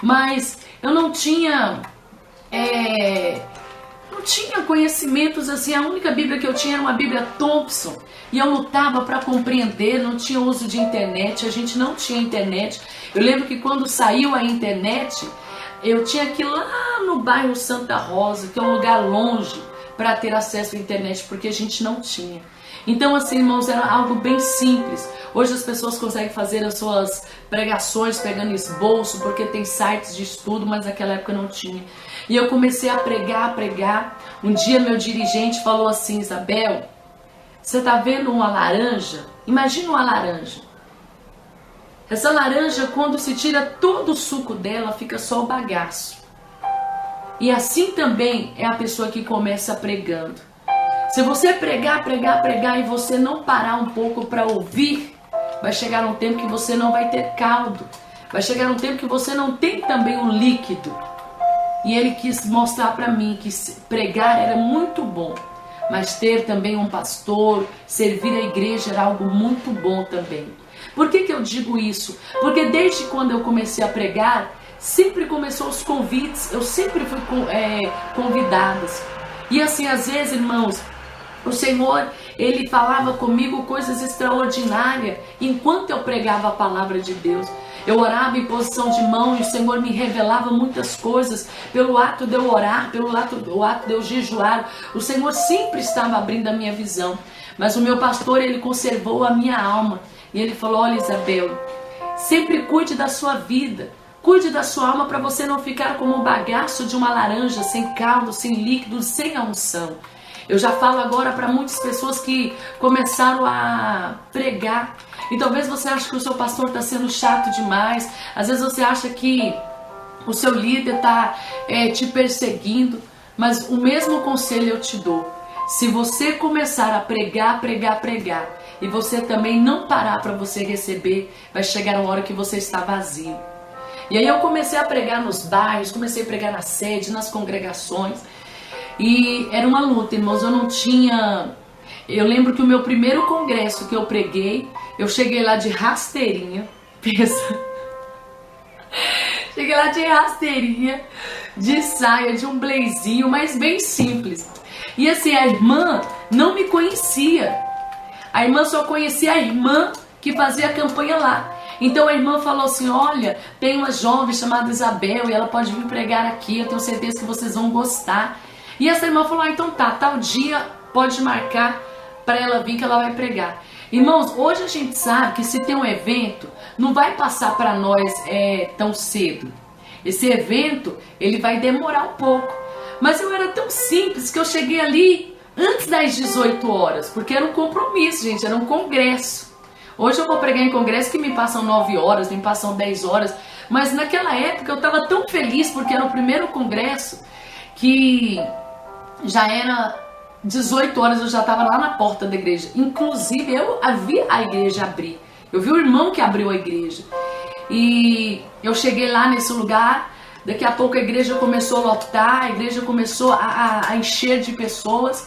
mas eu não tinha conhecimentos assim. A única Bíblia que eu tinha era uma Bíblia Thompson, e eu lutava para compreender. Não tinha uso de internet, a gente não tinha internet. Eu lembro que quando saiu a internet, eu tinha que ir lá no bairro Santa Rosa, que é um lugar longe, para ter acesso à internet, porque a gente não tinha. Então, assim, irmãos, era algo bem simples. Hoje as pessoas conseguem fazer as suas pregações pegando esboço, porque tem sites de estudo, mas naquela época não tinha. E eu comecei a pregar. Um dia meu dirigente falou assim: Isabel, você tá vendo uma laranja? Imagina uma laranja. Essa laranja, quando se tira todo o suco dela, fica só o bagaço. E assim também é a pessoa que começa pregando. Se você pregar e você não parar um pouco para ouvir, vai chegar um tempo que você não vai ter caldo. Vai chegar um tempo que você não tem também o líquido. E ele quis mostrar para mim que pregar era muito bom, mas ter também um pastor, servir a igreja era algo muito bom também. Por que eu digo isso? Porque desde quando eu comecei a pregar, sempre começou os convites, eu sempre fui convidada. E assim, às vezes, irmãos, o Senhor, Ele falava comigo coisas extraordinárias enquanto eu pregava a palavra de Deus. Eu orava em posição de mão e o Senhor me revelava muitas coisas. Pelo ato de eu orar, pelo ato de eu jejuar, o Senhor sempre estava abrindo a minha visão. Mas o meu pastor, ele conservou a minha alma. E ele falou: olha, Isabel, sempre cuide da sua vida. Cuide da sua alma para você não ficar como um bagaço de uma laranja, sem caldo, sem líquido, sem a unção. Eu já falo agora para muitas pessoas que começaram a pregar. E talvez você ache que o seu pastor está sendo chato demais. Às vezes você acha que o seu líder está te perseguindo. Mas o mesmo conselho eu te dou. Se você começar a pregar, e você também não parar para você receber, vai chegar uma hora que você está vazio. E aí eu comecei a pregar nos bairros, comecei a pregar na sede, nas congregações. E era uma luta, irmãos, eu não tinha... Eu lembro que o meu primeiro congresso que eu preguei, eu cheguei lá de rasteirinha, pensa... Cheguei lá de rasteirinha, de saia, de um blazinho, mas bem simples. E assim, a irmã não me conhecia. A irmã só conhecia a irmã que fazia a campanha lá. Então a irmã falou assim: olha, tem uma jovem chamada Isabel e ela pode vir pregar aqui, eu tenho certeza que vocês vão gostar. E essa irmã falou: ah, então tá, tal dia pode marcar para ela vir que ela vai pregar. Irmãos, hoje a gente sabe que se tem um evento, não vai passar para nós tão cedo. Esse evento, ele vai demorar um pouco. Mas eu era tão simples que eu cheguei ali antes das 18 horas, porque era um compromisso, gente, era um congresso. Hoje eu vou pregar em congresso que me passam 9 horas, me passam 10 horas, mas naquela época eu estava tão feliz porque era o primeiro congresso que já era 18 horas, eu já estava lá na porta da igreja. Inclusive eu vi a igreja abrir, eu vi o irmão que abriu a igreja. E eu cheguei lá nesse lugar, daqui a pouco a igreja começou a lotar, a igreja começou a encher de pessoas.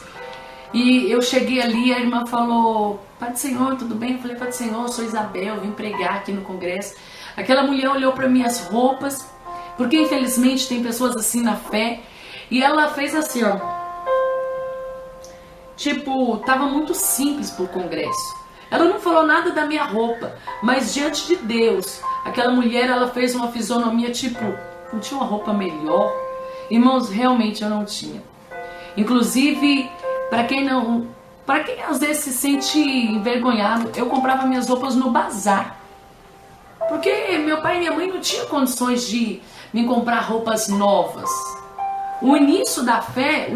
E eu cheguei ali, a irmã falou: Pai do Senhor, tudo bem? Eu falei: Pai do Senhor, eu sou Isabel, vim pregar aqui no congresso. Aquela mulher olhou para minhas roupas, porque infelizmente tem pessoas assim na fé, e ela fez assim, ó. Tipo, tava muito simples pro congresso. Ela não falou nada da minha roupa, mas diante de Deus, aquela mulher, ela fez uma fisionomia tipo, não tinha uma roupa melhor? Irmãos, realmente eu não tinha. Inclusive, para quem às vezes se sente envergonhado, eu comprava minhas roupas no bazar. Porque meu pai e minha mãe não tinham condições de me comprar roupas novas. O início da fé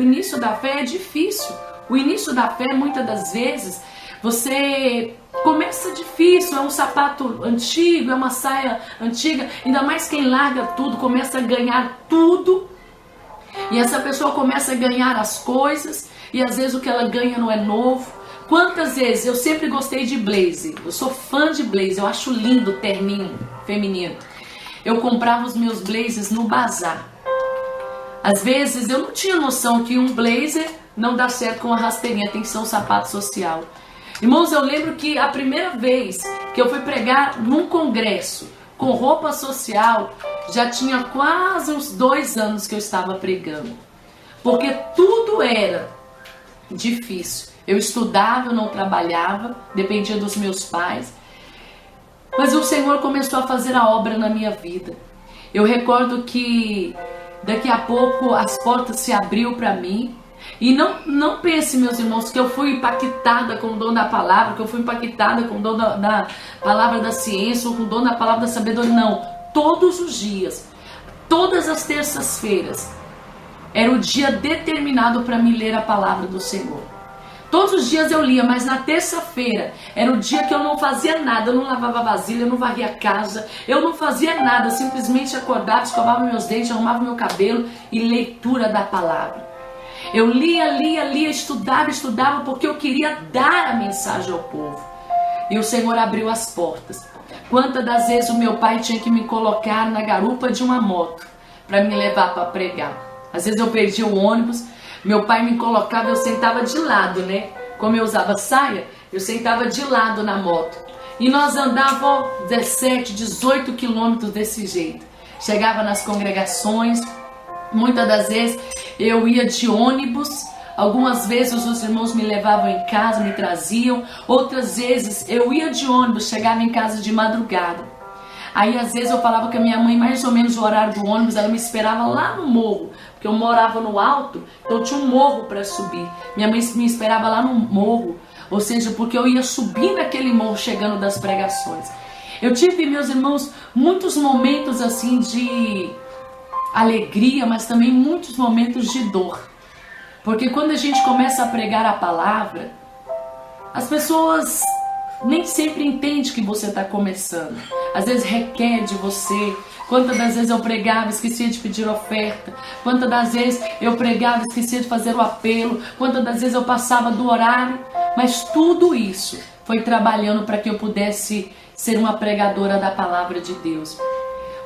é difícil. O início da fé, muitas das vezes, você começa difícil, é um sapato antigo, é uma saia antiga, ainda mais quem larga tudo, começa a ganhar tudo. E essa pessoa começa a ganhar as coisas, e às vezes o que ela ganha não é novo. Quantas vezes eu sempre gostei de blazer, eu sou fã de blazer, eu acho lindo o terninho feminino. Eu comprava os meus blazers no bazar. Às vezes eu não tinha noção que um blazer não dá certo com uma rasteirinha, tem que ser um sapato social. Irmãos, eu lembro que a primeira vez que eu fui pregar num congresso com roupa social, já tinha quase uns 2 anos que eu estava pregando. Porque tudo era difícil. Eu estudava, eu não trabalhava, dependia dos meus pais. Mas o Senhor começou a fazer a obra na minha vida. Eu recordo que daqui a pouco as portas se abriu para mim. E não pense, meus irmãos, que eu fui impactada com o dom da palavra, que eu fui impactada com o dom da palavra da ciência ou com o dom da palavra da sabedoria. Não, todos os dias, todas as terças-feiras, era o dia determinado para mim ler a palavra do Senhor. Todos os dias eu lia, mas na terça-feira era o dia que eu não fazia nada, eu não lavava vasilha, eu não varria a casa, eu não fazia nada, simplesmente acordava, escovava meus dentes, arrumava meu cabelo e leitura da palavra. Eu lia, estudava, porque eu queria dar a mensagem ao povo. E o Senhor abriu as portas. Quantas das vezes o meu pai tinha que me colocar na garupa de uma moto para me levar para pregar. Às vezes eu perdia o ônibus, meu pai me colocava, eu sentava de lado, né? Como eu usava saia, eu sentava de lado na moto. E nós andávamos 17, 18 quilômetros desse jeito. Chegava nas congregações, muitas das vezes eu ia de ônibus. Algumas vezes os irmãos me levavam em casa, me traziam. Outras vezes eu ia de ônibus, chegava em casa de madrugada. Aí às vezes eu falava com a minha mãe, mais ou menos o horário do ônibus, ela me esperava lá no morro, porque eu morava no alto, então eu tinha um morro para subir. Minha mãe me esperava lá no morro, ou seja, porque eu ia subindo aquele morro chegando das pregações. Eu tive, meus irmãos, muitos momentos assim de alegria, mas também muitos momentos de dor. Porque quando a gente começa a pregar a palavra, as pessoas nem sempre entendem que você está começando. Às vezes requer de você. Quantas das vezes eu pregava, esquecia de pedir oferta. Quantas das vezes eu pregava, esquecia de fazer o apelo. Quantas das vezes eu passava do horário. Mas tudo isso foi trabalhando para que eu pudesse ser uma pregadora da palavra de Deus.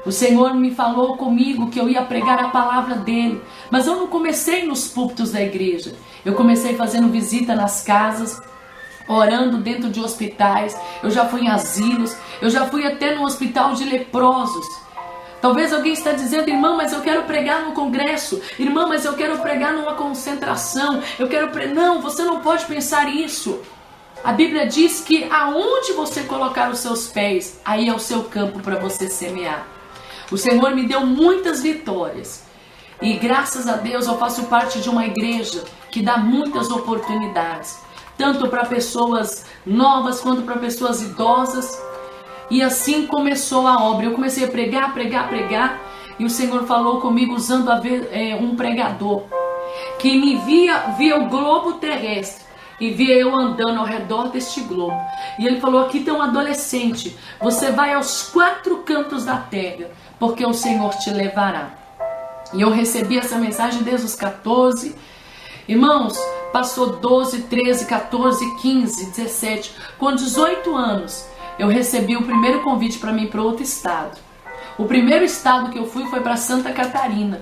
O Senhor me falou comigo que eu ia pregar a palavra dele. Mas eu não comecei nos púlpitos da igreja. Eu comecei fazendo visita nas casas, orando dentro de hospitais. Eu já fui em asilos. Eu já fui até no hospital de leprosos. Talvez alguém está dizendo, irmã, mas eu quero pregar no congresso. Irmã, mas eu quero pregar numa concentração. Não, você não pode pensar isso. A Bíblia diz que aonde você colocar os seus pés, aí é o seu campo para você semear. O Senhor me deu muitas vitórias. E graças a Deus eu faço parte de uma igreja que dá muitas oportunidades. Tanto para pessoas novas quanto para pessoas idosas. E assim começou a obra. Eu comecei a pregar. E o Senhor falou comigo usando um pregador. Que me via o globo terrestre. E via eu andando ao redor deste globo. E ele falou, aqui tem um adolescente. Você vai aos 4 cantos da terra. Porque o Senhor te levará. E eu recebi essa mensagem desde os 14. Irmãos, passou 12, 13, 14, 15, 17. Com 18 anos, eu recebi o primeiro convite para mim para outro estado. O primeiro estado que eu fui foi para Santa Catarina.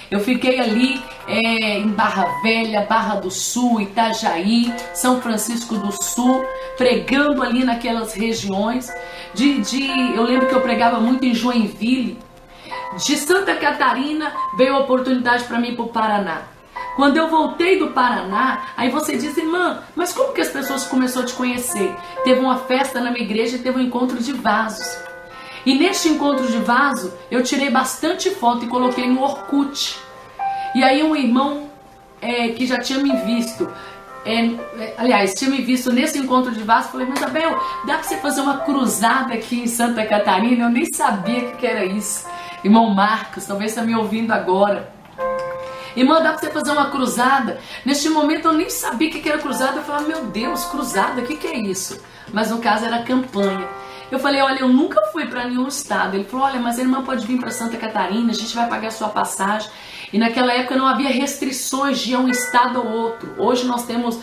Eu fiquei ali em Barra Velha, Barra do Sul, Itajaí, São Francisco do Sul, pregando ali naquelas regiões. Eu lembro que eu pregava muito em Joinville. De Santa Catarina veio a oportunidade para mim ir para o Paraná. Quando eu voltei do Paraná, aí você diz, irmã, mas como que as pessoas começaram a te conhecer? Teve uma festa na minha igreja e teve um encontro de vasos. E neste encontro de vaso, eu tirei bastante foto e coloquei no Orkut. E aí um irmão que já tinha me visto, tinha me visto nesse encontro de vaso, falei, mas Abel, dá para você fazer uma cruzada aqui em Santa Catarina? Eu nem sabia o que era isso. Irmão Marcos, talvez está me ouvindo agora. Irmã, dá para você fazer uma cruzada? Neste momento eu nem sabia o que era cruzada. Eu falei, meu Deus, cruzada, o que é isso? Mas no caso era campanha. Eu falei, olha, eu nunca fui para nenhum estado. Ele falou, olha, mas a irmã pode vir para Santa Catarina, a gente vai pagar a sua passagem. E naquela época não havia restrições de ir a um estado ou outro. Hoje nós temos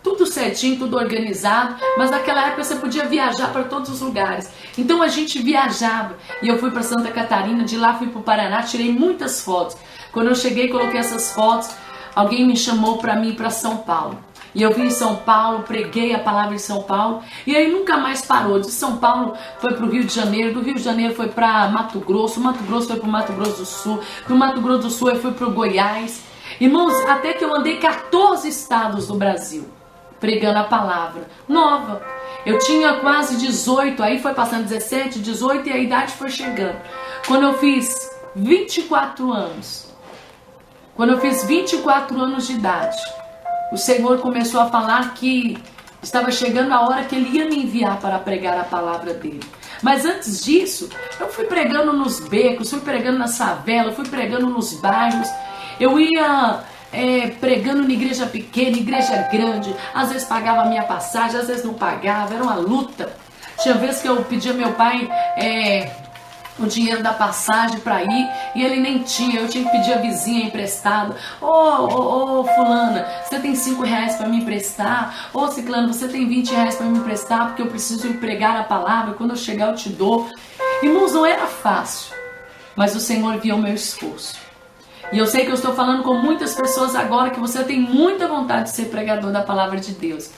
tudo certinho, tudo organizado. Mas naquela época você podia viajar para todos os lugares. Então a gente viajava. E eu fui para Santa Catarina, de lá fui para o Paraná, tirei muitas fotos. Quando eu cheguei, coloquei essas fotos, alguém me chamou para mim para São Paulo. E eu vim em São Paulo, preguei a palavra em São Paulo, e aí nunca mais parou. De São Paulo foi para o Rio de Janeiro, do Rio de Janeiro foi para Mato Grosso foi para o Mato Grosso do Sul, do Mato Grosso do Sul eu fui para o Goiás. Irmãos, até que eu andei 14 estados do Brasil, pregando a palavra nova. Eu tinha quase 18, aí foi passando 17, 18 e a idade foi chegando. Quando eu fiz 24 anos, quando eu fiz 24 anos de idade, o Senhor começou a falar que estava chegando a hora que Ele ia me enviar para pregar a palavra dEle. Mas antes disso, eu fui pregando nos becos, fui pregando na favela, fui pregando nos bairros. Eu ia pregando na igreja pequena, igreja grande. Às vezes pagava a minha passagem, às vezes não pagava, era uma luta. Tinha vezes que eu pedia ao meu pai o dinheiro da passagem para ir e ele nem tinha, eu tinha que pedir a vizinha emprestado. Ô fulana, você tem 5 reais para me emprestar? Ô ciclano, você tem 20 reais para me emprestar porque eu preciso pregar a palavra, quando eu chegar eu te dou. Irmãos, não era fácil. mas o Senhor via o meu esforço. E eu sei que eu estou falando com muitas pessoas agora que você tem muita vontade de ser pregador da palavra de Deus.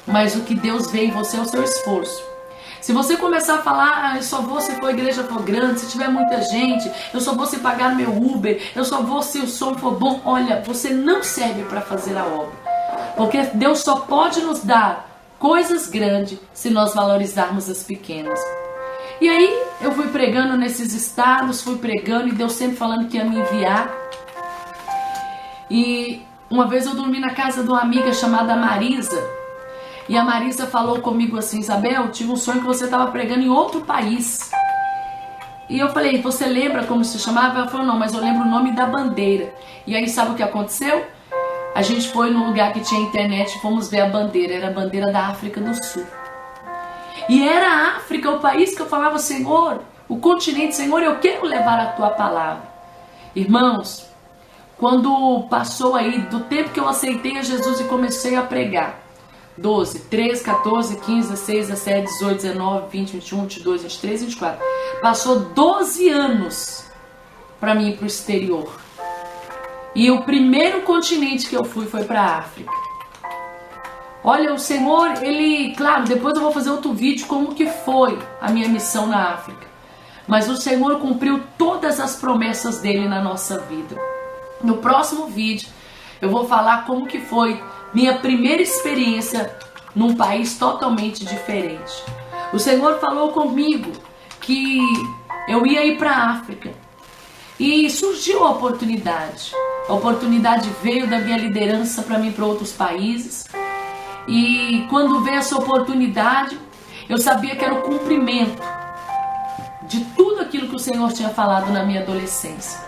Mas o que Deus vê em você é o seu esforço. Se você começar a falar, eu só vou se for a igreja for grande, se tiver muita gente, eu só vou se pagar meu Uber, eu só vou se o som for bom. Olha, você não serve para fazer a obra. Porque Deus só pode nos dar coisas grandes se nós valorizarmos as pequenas. E aí eu fui pregando nesses estados, fui pregando e Deus sempre falando que ia me enviar. E uma vez eu dormi na casa de uma amiga chamada Marisa. E a Marisa falou comigo assim: Isabel, eu tive um sonho que você estava pregando em outro país. E eu falei: você lembra como se chamava? Ela falou: não, mas eu lembro o nome da bandeira. E aí sabe o que aconteceu? A gente foi num lugar que tinha internet e fomos ver a bandeira. Era a bandeira da África do Sul. E era a África, o país que eu falava: Senhor, o continente, Senhor, eu quero levar a tua palavra. Irmãos, quando passou aí do tempo que eu aceitei a Jesus e comecei a pregar, 12, 13, 14, 15, 16, 17, 18, 19, 20, 21, 22, 23, 24. Passou 12 anos para mim ir para o exterior. E o primeiro continente que eu fui foi para a África. Olha, o Senhor, Ele... Claro, depois eu vou fazer outro vídeo como que foi a minha missão na África. Mas o Senhor cumpriu todas as promessas dEle na nossa vida. No próximo vídeo eu vou falar como que foi minha primeira experiência num país totalmente diferente. O Senhor falou comigo que eu ia ir para a África. E surgiu a oportunidade. A oportunidade veio da minha liderança para mim para outros países. E quando veio essa oportunidade, eu sabia que era o cumprimento de tudo aquilo que o Senhor tinha falado na minha adolescência.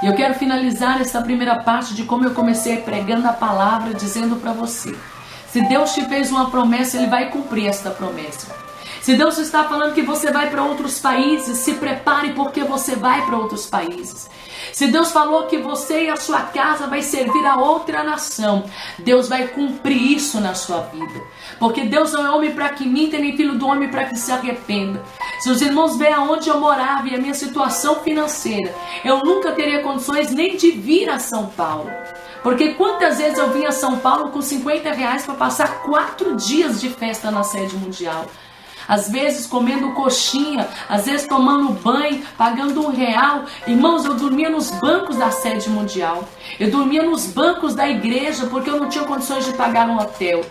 E eu quero finalizar essa primeira parte de como eu comecei pregando a palavra, dizendo para você: se Deus te fez uma promessa, Ele vai cumprir esta promessa. Se Deus está falando que você vai para outros países, se prepare porque você vai para outros países. Se Deus falou que você e a sua casa vai servir a outra nação, Deus vai cumprir isso na sua vida. Porque Deus não é homem para que minta, nem filho do homem para que se arrependa. Se os irmãos verem aonde eu morava e a minha situação financeira, eu nunca teria condições nem de vir a São Paulo. Porque quantas vezes eu vim a São Paulo com 50 reais para passar 4 dias de festa na sede mundial. Às vezes comendo coxinha, às vezes tomando banho, pagando R$1. Irmãos, eu dormia nos bancos da sede mundial. Eu dormia nos bancos da igreja porque eu não tinha condições de pagar um hotel.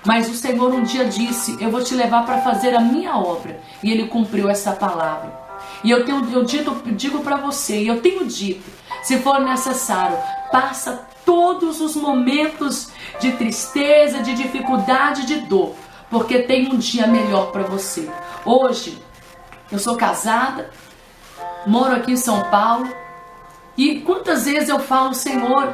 Mas o Senhor um dia disse: eu vou te levar para fazer a minha obra. E Ele cumpriu essa palavra. E eu digo para você, e eu tenho dito, se for necessário, passa todos os momentos de tristeza, de dificuldade, de dor. Porque tem um dia melhor para você. Hoje, eu sou casada, moro aqui em São Paulo. E quantas vezes eu falo: Senhor,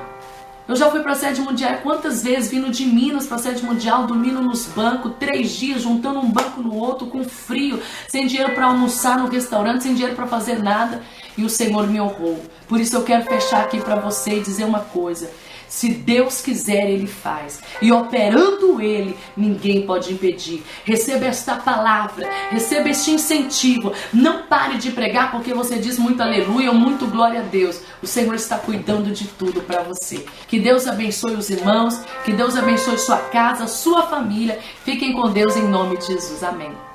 eu já fui para a sede mundial, quantas vezes vindo de Minas para a sede mundial, dormindo nos bancos, 3 dias, juntando um banco no outro, com frio, sem dinheiro para almoçar no restaurante, sem dinheiro para fazer nada. E o Senhor me honrou. Por isso eu quero fechar aqui para você e dizer uma coisa: se Deus quiser, Ele faz. E operando Ele, ninguém pode impedir. Receba esta palavra, receba este incentivo. Não pare de pregar porque você diz muito aleluia ou muito glória a Deus. O Senhor está cuidando de tudo para você. Que Deus abençoe os irmãos, que Deus abençoe sua casa, sua família. Fiquem com Deus em nome de Jesus. Amém.